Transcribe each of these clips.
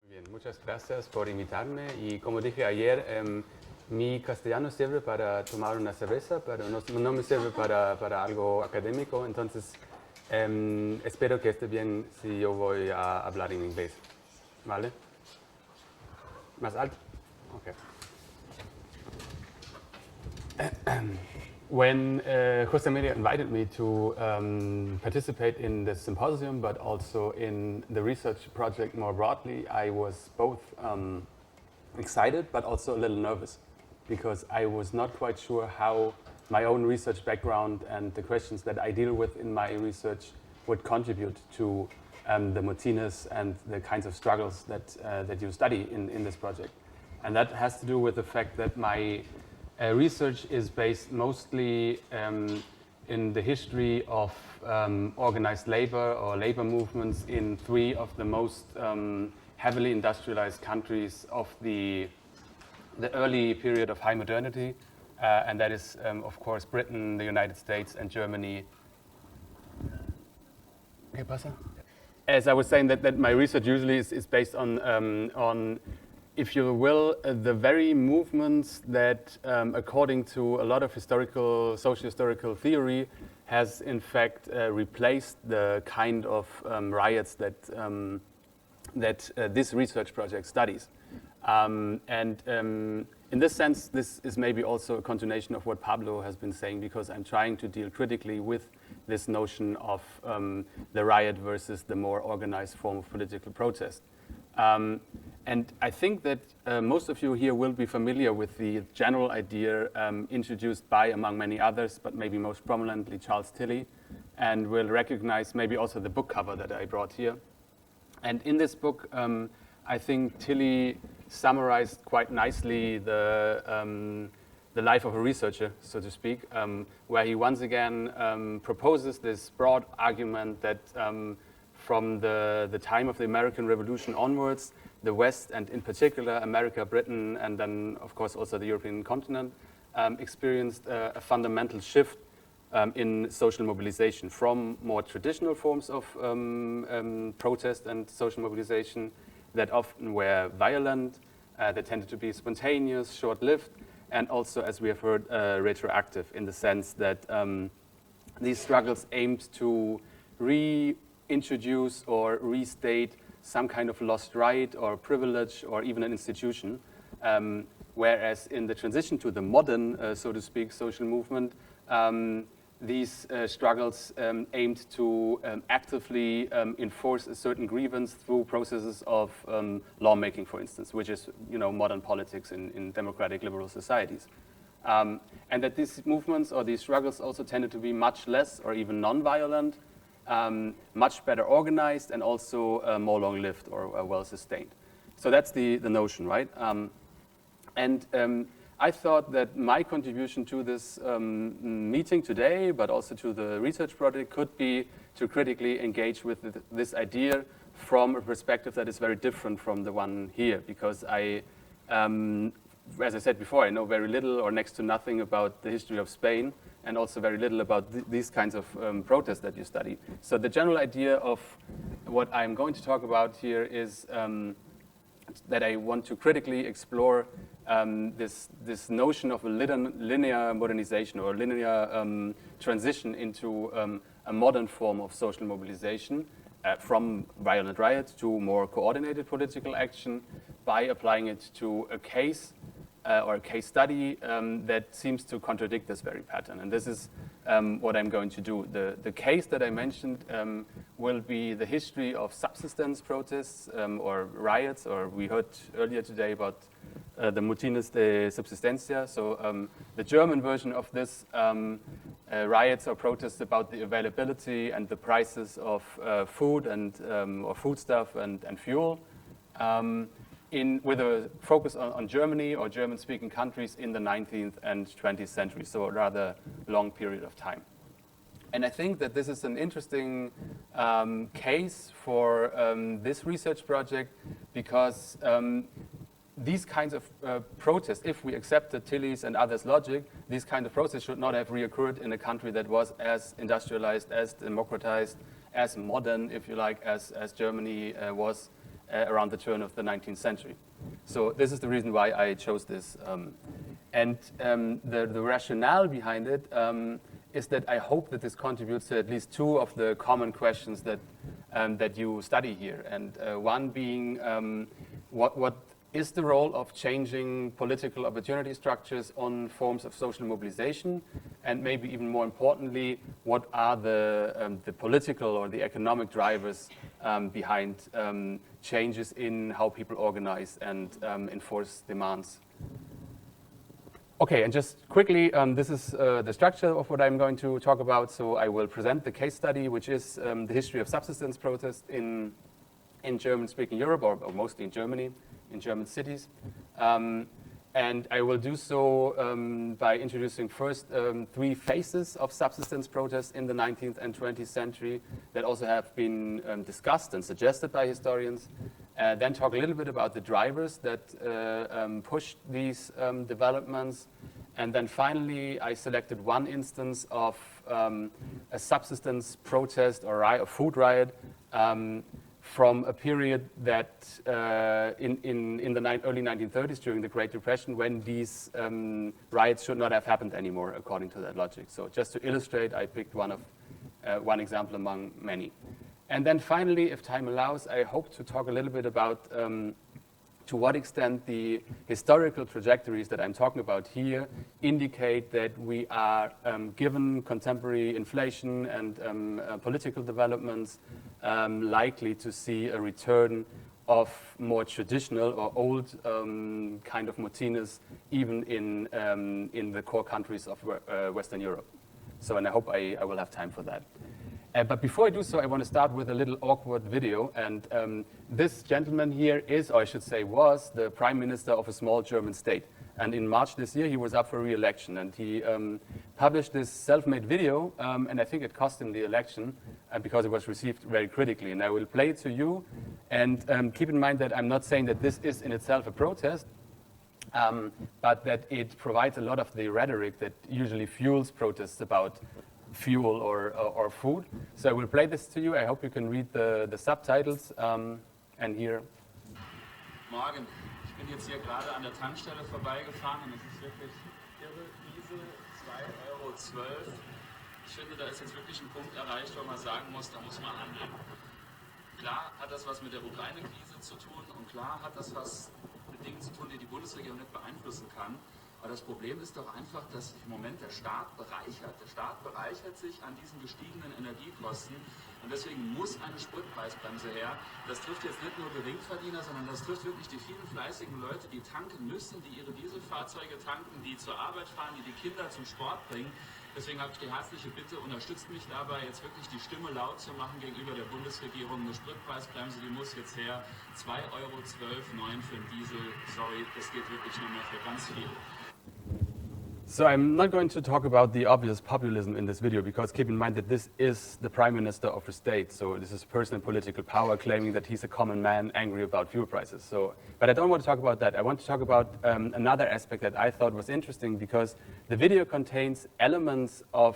Bien, muchas gracias por invitarme y como dije ayer, mi castellano sirve para tomar una cerveza, pero no me sirve para algo académico, entonces espero que esté bien si yo voy a hablar en inglés, ¿vale? ¿Más alto? Okay. When Jose Maria invited me to participate in the symposium, but also in the research project more broadly, I was both excited but also a little nervous because I was not quite sure how my own research background and the questions that I deal with in my research would contribute to the motifs and the kinds of struggles that you study in this project. And that has to do with the fact that my research is based mostly in the history of organized labor or labor movements in three of the most heavily industrialized countries of the early period of high modernity, and that is, of course, Britain, the United States, and Germany. ¿Qué pasa? As I was saying, that my research usually is based on, if you will, the very movements that, according to a lot of socio-historical theory, has in fact replaced the kind of riots that this research project studies. In this sense, this is maybe also a continuation of what Pablo has been saying, because I'm trying to deal critically with this notion of the riot versus the more organized form of political protest. And I think that most of you here will be familiar with the general idea introduced by, among many others, but maybe most prominently Charles Tilly, and will recognize maybe also the book cover that I brought here. And in this book, I think Tilly summarized quite nicely the life of a researcher, so to speak, where he once again proposes this broad argument that from the time of the American Revolution onwards, the West, and in particular America, Britain, and then of course also the European continent, experienced a fundamental shift in social mobilization from more traditional forms of protest and social mobilization that often were violent, that tended to be spontaneous, short-lived, and also, as we have heard, retroactive, in the sense that these struggles aimed to reintroduce or restate some kind of lost right or privilege or even an institution, whereas in the transition to the modern, so to speak, social movement, these struggles aimed to actively enforce a certain grievance through processes of lawmaking, for instance, which is, modern politics in democratic liberal societies. And that these movements or these struggles also tended to be much less or even non-violent, much better organized, and also more long-lived or well-sustained. So that's the notion, right? I thought that my contribution to this meeting today, but also to the research project, could be to critically engage with this idea from a perspective that is very different from the one here, because as I said before, I know very little or next to nothing about the history of Spain, and also very little about these kinds of protests that you study. So the general idea of what I'm going to talk about here is that I want to critically explore this notion of a linear modernization or linear transition into a modern form of social mobilization from violent riots to more coordinated political action by applying it to a case or a case study that seems to contradict this very pattern. And this is what I'm going to do. The case that I mentioned will be the history of subsistence protests or riots, or we heard earlier today about the motines de subsistencia. So the German version of this riots or protests about the availability and the prices of food and or foodstuff and fuel. With a focus on Germany or German-speaking countries in the 19th and 20th century, so a rather long period of time. And I think that this is an interesting case for this research project, because these kinds of protests, if we accepted Tilly's and others' logic, these kinds of protests should not have reoccurred in a country that was as industrialized, as democratized, as modern, if you like, as Germany was around the turn of the 19th century. So this is the reason why I chose this. The rationale behind it is that I hope that this contributes to at least two of the common questions that, that you study here. And one being, what is the role of changing political opportunity structures on forms of social mobilization? And maybe even more importantly, what are the political or the economic drivers behind changes in how people organize and enforce demands? Okay, and just quickly, this is the structure of what I'm going to talk about. So I will present the case study, which is the history of subsistence protest in German-speaking Europe, or mostly in Germany, in German cities. And I will do so by introducing first three phases of subsistence protests in the 19th and 20th century that also have been discussed and suggested by historians. Then talk a little bit about the drivers that pushed these developments. And then finally, I selected one instance of a subsistence protest or a food riot from a period that in the early 1930s during the Great Depression, when these riots should not have happened anymore, according to that logic. So just to illustrate, I picked one example among many. And then finally, if time allows, I hope to talk a little bit about to what extent the historical trajectories that I'm talking about here indicate that we are, given contemporary inflation and political developments, likely to see a return of more traditional or old kind of motifs, even in the core countries of Western Europe. So, and I hope I will have time for that. But before I do so, I want to start with a little awkward video. And this gentleman here is, or I should say was, the prime minister of a small German state. And in March this year, he was up for re-election. And he published this self-made video, and I think it cost him the election because it was received very critically. And I will play it to you. And keep in mind that I'm not saying that this is in itself a protest, but that it provides a lot of the rhetoric that usually fuels protests about fuel or food. So I will play this to you. I hope you can read the subtitles and hear. Morgen. Ich bin jetzt hier gerade an der Tankstelle vorbeigefahren und es ist wirklich irre. Diesel 2,12 €. Ich finde, da ist jetzt wirklich ein Punkt erreicht, wo man sagen muss, da muss man handeln. Klar hat das was mit der Ukraine-Krise zu tun und klar hat das was mit Dingen zu tun, die die Bundesregierung nicht beeinflussen kann. Aber das Problem ist doch einfach, dass sich im Moment der Staat bereichert. Der Staat bereichert sich an diesen gestiegenen Energiekosten und deswegen muss eine Spritpreisbremse her. Das trifft jetzt nicht nur Geringverdiener, sondern das trifft wirklich die vielen fleißigen Leute, die tanken müssen, die ihre Dieselfahrzeuge tanken, die zur Arbeit fahren, die die Kinder zum Sport bringen. Deswegen habe ich die herzliche Bitte, unterstützt mich dabei, jetzt wirklich die Stimme laut zu machen gegenüber der Bundesregierung. Eine Spritpreisbremse, die muss jetzt her. 2,12,9 € für den Diesel. Sorry, das geht wirklich nur mehr für ganz viel. So I'm not going to talk about the obvious populism in this video, because keep in mind that this is the prime minister of a state. So this is a person in political power claiming that he's a common man angry about fuel prices. So, but I don't want to talk about that. I want to talk about another aspect that I thought was interesting, because the video contains elements of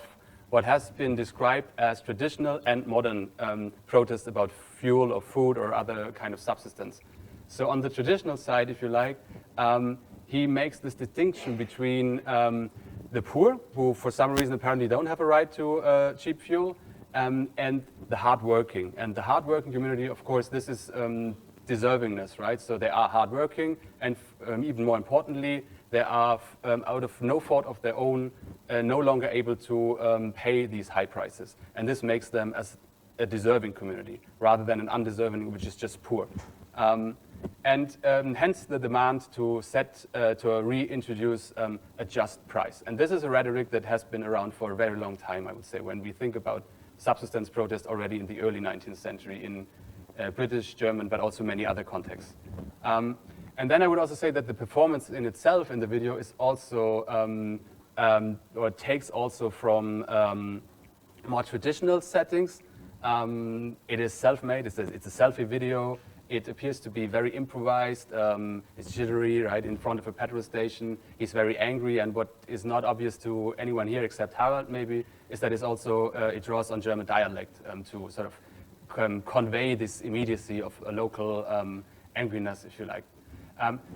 what has been described as traditional and modern protests about fuel or food or other kind of subsistence. So on the traditional side, if you like, he makes this distinction between the poor, who for some reason apparently don't have a right to cheap fuel, and the hardworking. And the hardworking community, of course, this is deservingness, right? So they are hardworking, and even more importantly, they are, out of no fault of their own, no longer able to pay these high prices. And this makes them as a deserving community, rather than an undeserving, which is just poor. And hence the demand to reintroduce a just price. And this is a rhetoric that has been around for a very long time, I would say, when we think about subsistence protests already in the early 19th century in British, German, but also many other contexts. And then I would also say that the performance in itself in the video is also, or takes also from more traditional settings. It is self-made, it's a selfie video. It appears to be very improvised. It's jittery, right, in front of a petrol station. He's very angry, and what is not obvious to anyone here except Harald maybe is that it's also, it draws on German dialect to sort of convey this immediacy of a local angriness, if you like.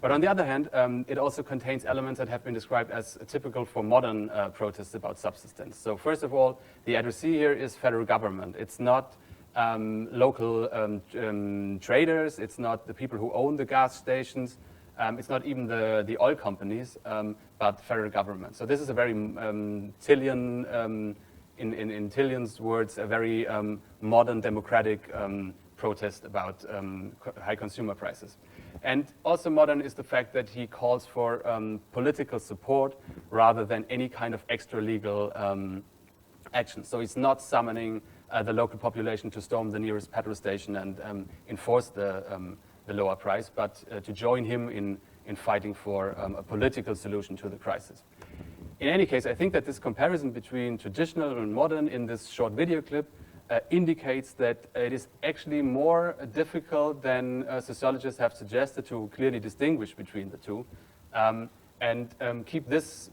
But on the other hand, it also contains elements that have been described as typical for modern protests about subsistence. So first of all, the addressee here is federal government. It's not local traders, it's not the people who own the gas stations, it's not even the oil companies, but federal government. So this is a very Tillian, in Tillian's words, a very modern democratic protest about high consumer prices. And also modern is the fact that he calls for political support rather than any kind of extra legal action. So he's not summoning the local population to storm the nearest petrol station and enforce the lower price, but to join him in fighting for a political solution to the crisis. In any case, I think that this comparison between traditional and modern in this short video clip indicates that it is actually more difficult than sociologists have suggested to clearly distinguish between the two. And keep this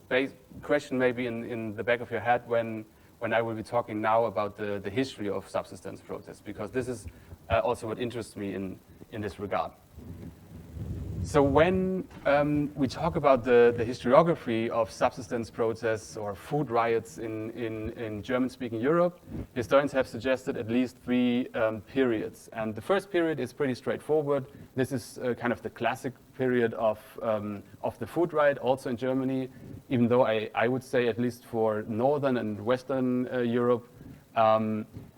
question maybe in the back of your head when I will be talking now about the history of subsistence protests, because this is also what interests me in this regard. So when we talk about the historiography of subsistence protests or food riots in German-speaking Europe, historians have suggested at least three periods. And the first period is pretty straightforward. This is kind of the classic period of the food riot, also in Germany, even though I would say at least for Northern and Western Europe,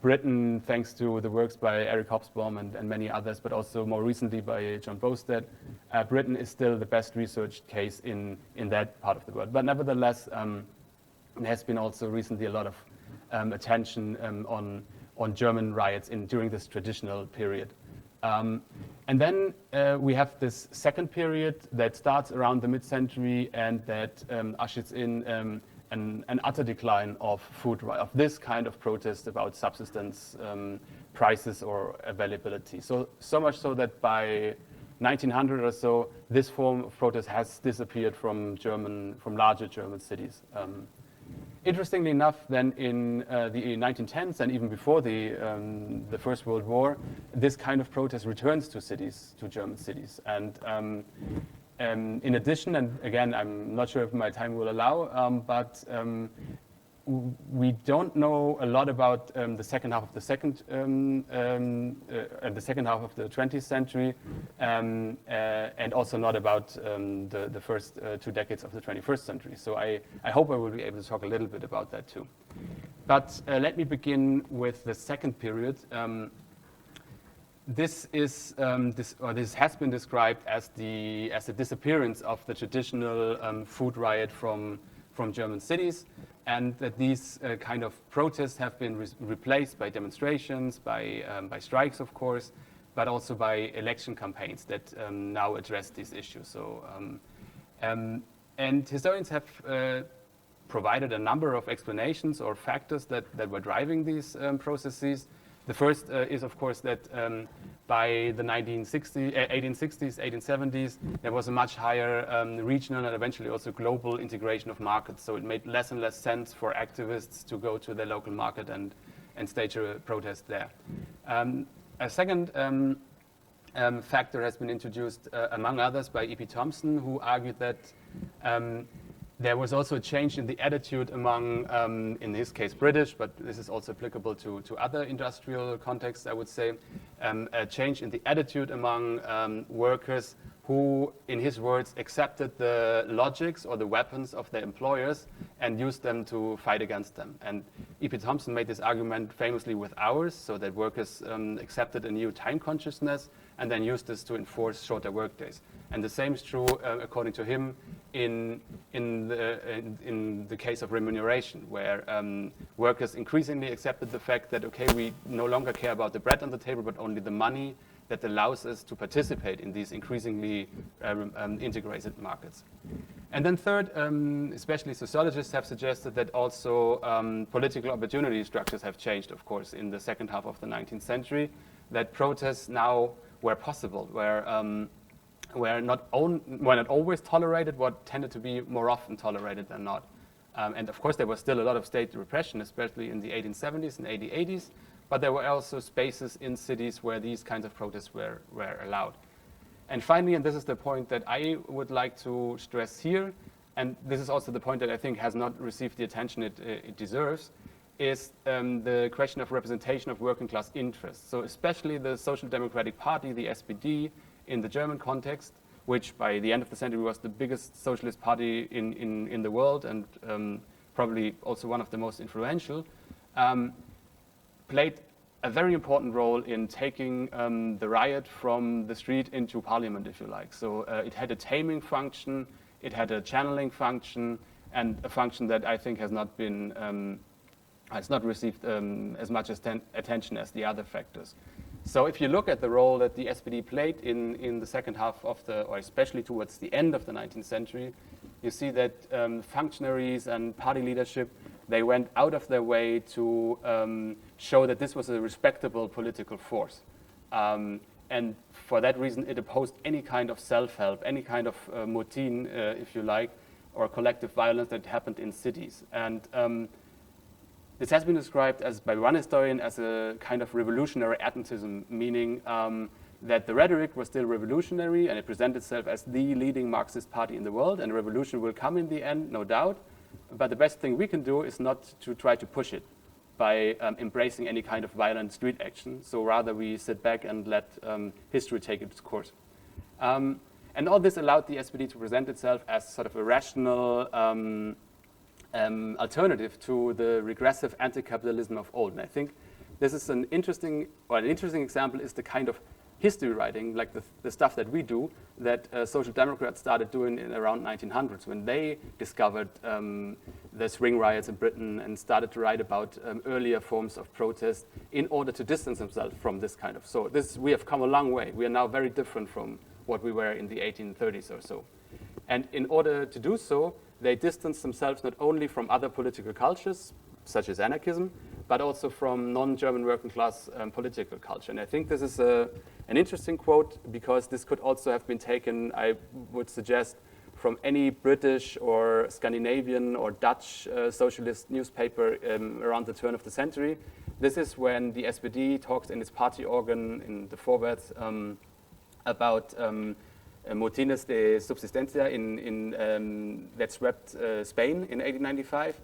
Britain, thanks to the works by Eric Hobsbawm and many others, but also more recently by John Bostead, Britain is still the best researched case in that part of the world. But nevertheless, there has been also recently a lot of attention on German riots during this traditional period. And then we have this second period that starts around the mid-century and that ushers in an utter decline of of this kind of protest about subsistence prices or availability. So much so that by 1900 or so, this form of protest has disappeared from larger German cities. Interestingly enough, then in the 1910s and even before the First World War, this kind of protest returns to German cities. And in addition, and again, I'm not sure if my time will allow, but we don't know a lot about the second half of the second half of the 20th century, and also not about the first 2 decades of the 21st century. So I hope I will be able to talk a little bit about that too. But let me begin with the second period. This has been described as the disappearance of the traditional food riot from German cities, and that these kind of protests have been replaced by demonstrations, by strikes, of course, but also by election campaigns that now address these issues. So, and historians have provided a number of explanations or factors that were driving these processes. The first is, of course, that by the 1860s, 1870s, there was a much higher regional and eventually also global integration of markets. So it made less and less sense for activists to go to their local market and stage a protest there. A second factor has been introduced, among others, by E.P. Thompson, who argued that there was also a change in the attitude among, in his case, British, but this is also applicable to other industrial contexts, I would say, a change in the attitude among workers who, in his words, accepted the logics or the weapons of their employers and used them to fight against them. And E.P. Thompson made this argument famously with hours, so that workers accepted a new time consciousness and then used this to enforce shorter workdays. And the same is true, according to him, in the case of remuneration, where workers increasingly accepted the fact that, okay, we no longer care about the bread on the table, but only the money that allows us to participate in these increasingly integrated markets. And then third, especially sociologists have suggested that also political opportunity structures have changed, of course, in the second half of the 19th century, that protests now were possible, were not always tolerated, what tended to be more often tolerated than not. And of course, there was still a lot of state repression, especially in the 1870s and 1880s, but there were also spaces in cities where these kinds of protests were allowed. And finally, and this is the point that I would like to stress here, and this is also the point that I think has not received the attention it deserves, is the question of representation of working class interests. So especially the Social Democratic Party, the SPD, in the German context, which by the end of the century was the biggest socialist party in the world and probably also one of the most influential, played a very important role in taking the riot from the street into parliament, if you like. So it had a taming function, it had a channeling function, and a function that I think has not been has not received as much attention as the other factors. So if you look at the role that the SPD played in the second half of or especially towards the end of the 19th century, you see that functionaries and party leadership, they went out of their way to show that this was a respectable political force. And for that reason, it opposed any kind of self-help, any kind of motin, if you like, or collective violence that happened in cities. And this has been described by one historian as a kind of revolutionary attentism, meaning that the rhetoric was still revolutionary and it presented itself as the leading Marxist party in the world, and revolution will come in the end, no doubt. But the best thing we can do is not to try to push it by embracing any kind of violent street action. So rather we sit back and let history take its course. And all this allowed the SPD to present itself as sort of a rational alternative to the regressive anti-capitalism of old. And I think this is an interesting example is the kind of history writing, like the stuff that we do, that social democrats started doing in around 1900s when they discovered the swing riots in Britain and started to write about earlier forms of protest in order to distance themselves from this kind of. So we have come a long way. We are now very different from what we were in the 1830s or so. And in order to do so, they distanced themselves not only from other political cultures, such as anarchism, but also from non-German working class political culture. And I think this is an interesting quote because this could also have been taken, I would suggest, from any British or Scandinavian or Dutch socialist newspaper around the turn of the century. This is when the SPD talks in its party organ in the Vorwärts about motines de subsistencia that swept Spain in 1895,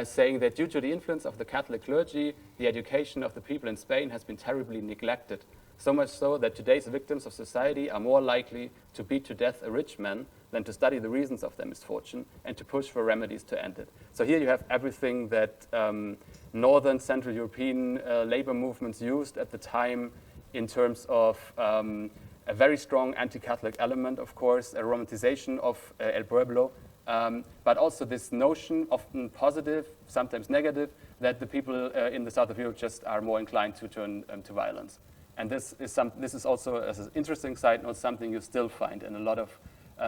saying that due to the influence of the Catholic clergy, the education of the people in Spain has been terribly neglected, so much so that today's victims of society are more likely to beat to death a rich man than to study the reasons of their misfortune and to push for remedies to end it. So here you have everything that Northern Central European labor movements used at the time in terms of a very strong anti-Catholic element, of course, a romanticization of El Pueblo, but also this notion, often positive, sometimes negative, that the people in the south of Europe just are more inclined to turn to violence. And this is also, as an interesting side note, something you still find in a lot of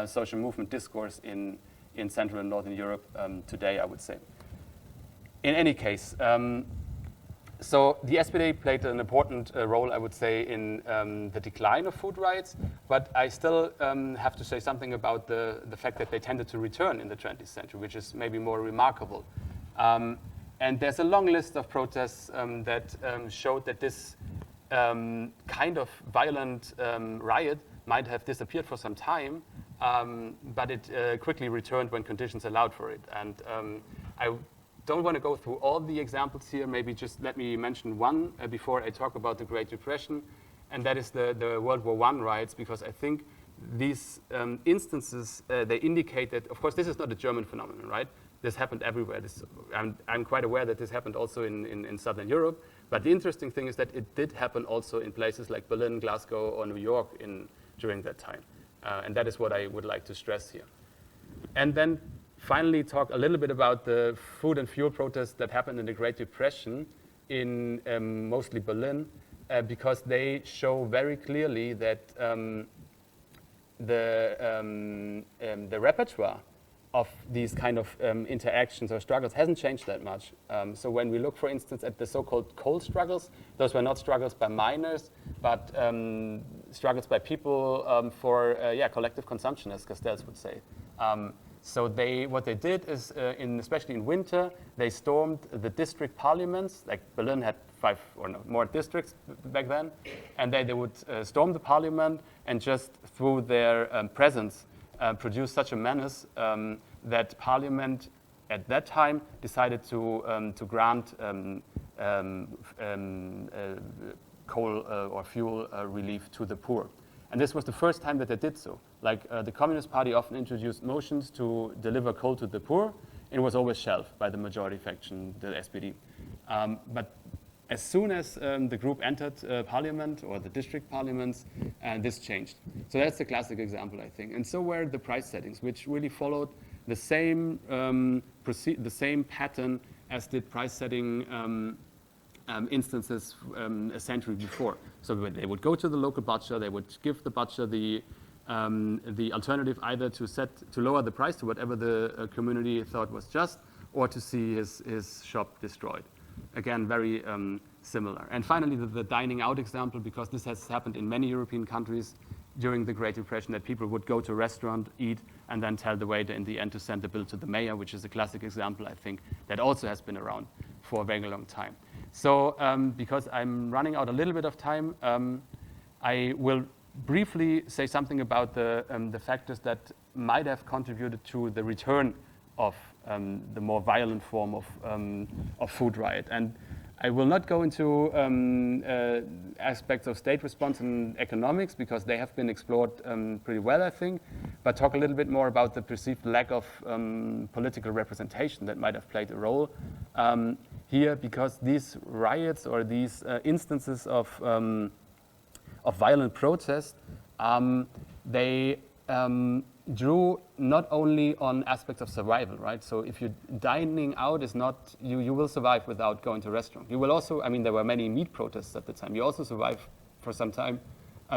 social movement discourse in Central and Northern Europe today, I would say. In any case, so the SPD played an important role, I would say, in the decline of food riots, but I still have to say something about the fact that they tended to return in the 20th century, which is maybe more remarkable. And there's a long list of protests that showed that this kind of violent riot might have disappeared for some time, but it quickly returned when conditions allowed for it. And I don't want to go through all the examples here. Maybe just let me mention one before I talk about the Great Depression, and that is the World War I riots, because I think these instances, they indicate that, of course, this is not a German phenomenon, right? This happened everywhere. I'm quite aware that this happened also in Southern Europe, but the interesting thing is that it did happen also in places like Berlin, Glasgow, or New York during that time. And that is what I would like to stress here. And then finally talk a little bit about the food and fuel protests that happened in the Great Depression in mostly Berlin, because they show very clearly that the repertoire of these kind of interactions or struggles hasn't changed that much. So when we look, for instance, at the so-called coal struggles, those were not struggles by miners, but struggles by people for collective consumption, as Castells would say. So what they did is, especially in winter, they stormed the district parliaments. Like Berlin had 5 or no, more districts back then, and they would storm the parliament and just through their presence produce such a menace that parliament at that time decided to grant coal or fuel relief to the poor. And this was the first time that they did so. Like the Communist Party often introduced motions to deliver coal to the poor. It was always shelved by the majority faction, the SPD. But as soon as the group entered parliament or the district parliaments, this changed. So that's the classic example, I think. And so were the price settings, which really followed the same pattern as did price setting instances a century before. So they would go to the local butcher, they would give the butcher the alternative either to lower the price to whatever the community thought was just, or to see his shop destroyed. Again, very similar. And finally, the dining out example, because this has happened in many European countries during the Great Depression, that people would go to a restaurant, eat, and then tell the waiter in the end to send the bill to the mayor, which is a classic example, I think, that also has been around for a very long time. So because I'm running out a little bit of time, I will briefly say something about the factors that might have contributed to the return of the more violent form of food riot. And I will not go into aspects of state response and economics because they have been explored pretty well, I think, but talk a little bit more about the perceived lack of political representation that might have played a role here, because these riots or these instances of violent protest, they drew not only on aspects of survival, right? So if you're dining out is not, you will survive without going to a restaurant. You will also, I mean, there were many meat protests at the time. You also survive for some time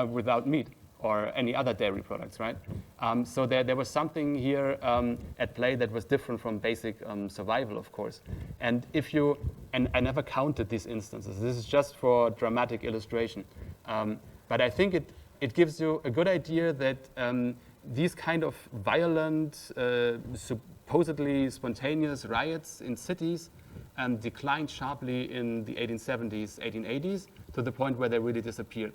without meat or any other dairy products, right? So there was something here at play that was different from basic survival, of course. And and I never counted these instances. This is just for dramatic illustration. But I think it gives you a good idea that these kind of violent, supposedly spontaneous riots in cities declined sharply in the 1870s, 1880s, to the point where they really disappeared.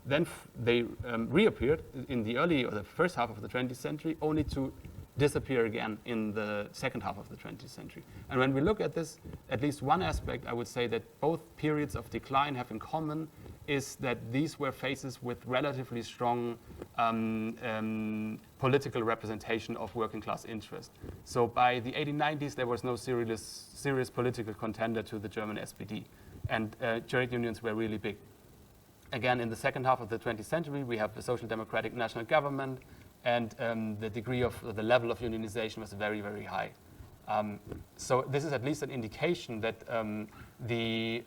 Then they reappeared in the early or the first half of the 20th century, only to disappear again in the second half of the 20th century. And when we look at this, at least one aspect, I would say that both periods of decline have in common is that these were phases with relatively strong political representation of working class interest. So by the 1890s, there was no serious political contender to the German SPD, and trade unions were really big. Again, in the second half of the 20th century, we have the social democratic national government, and the level of unionization was very, very high. So this is at least an indication that the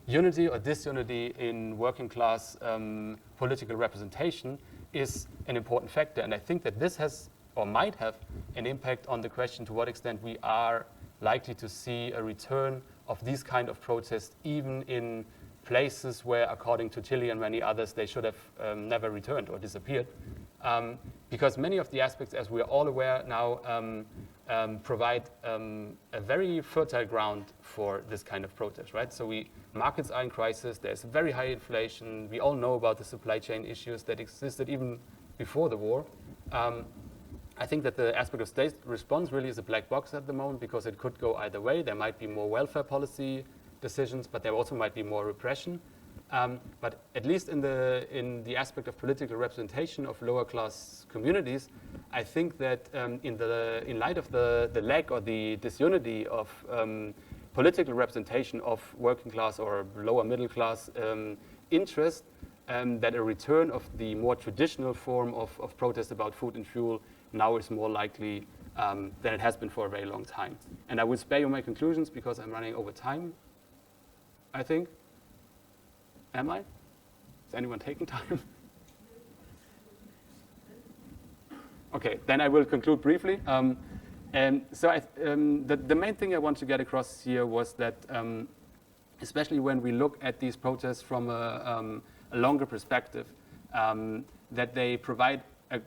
unity or disunity in working class political representation is an important factor. And I think that this has or might have an impact on the question to what extent we are likely to see a return of these kind of protests, even in places where, according to Tilly and many others, they should have never returned or disappeared. Because many of the aspects, as we are all aware now, provide a very fertile ground for this kind of protest, right? So markets are in crisis, there's very high inflation, we all know about the supply chain issues that existed even before the war. I think that the aspect of state response really is a black box at the moment, because it could go either way. There might be more welfare policy decisions, but there also might be more repression. But at least in the aspect of political representation of lower class communities, I think that in light of the lack or the disunity of political representation of working class or lower middle class interest, that a return of the more traditional form of protest about food and fuel now is more likely than it has been for a very long time. And I will spare you my conclusions because I'm running over time, I think. Am I? Is anyone taking time? Okay, then I will conclude briefly. So the main thing I want to get across here was that, especially when we look at these protests from a longer perspective, that they provide a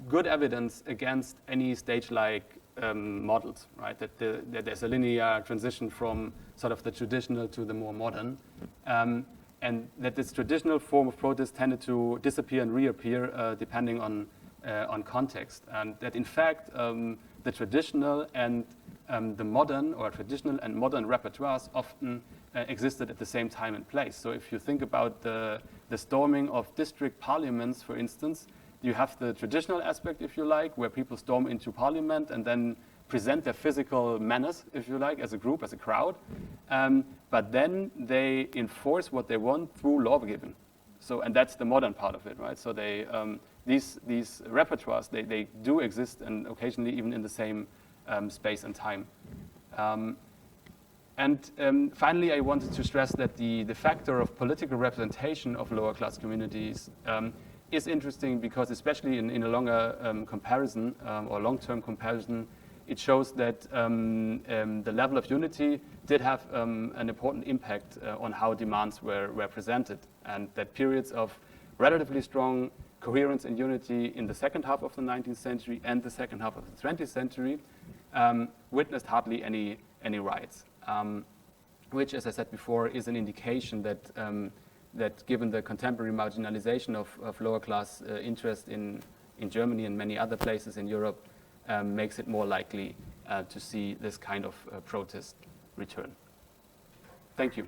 good evidence against any stage-like models, right? That there's a linear transition from sort of the traditional to the more modern, and that this traditional form of protest tended to disappear and reappear depending on context, and that in fact the traditional and the modern, or traditional and modern repertoires often existed at the same time and place. So if you think about the storming of district parliaments, for instance, you have the traditional aspect, if you like, where people storm into parliament and then present their physical menace, if you like, as a group, as a crowd. But then they enforce what they want through law giving. So, and that's the modern part of it, right? So they, these repertoires, they do exist, and occasionally even in the same space and time. Finally, I wanted to stress that the factor of political representation of lower class communities is interesting, because especially in a longer comparison or long-term comparison, it shows that the level of unity did have an important impact on how demands were presented, and that periods of relatively strong coherence and unity in the second half of the 19th century and the second half of the 20th century witnessed hardly any riots, which, as I said before, is an indication that that given the contemporary marginalization of lower class interest in Germany and many other places in Europe, makes it more likely to see this kind of protest return. Thank you.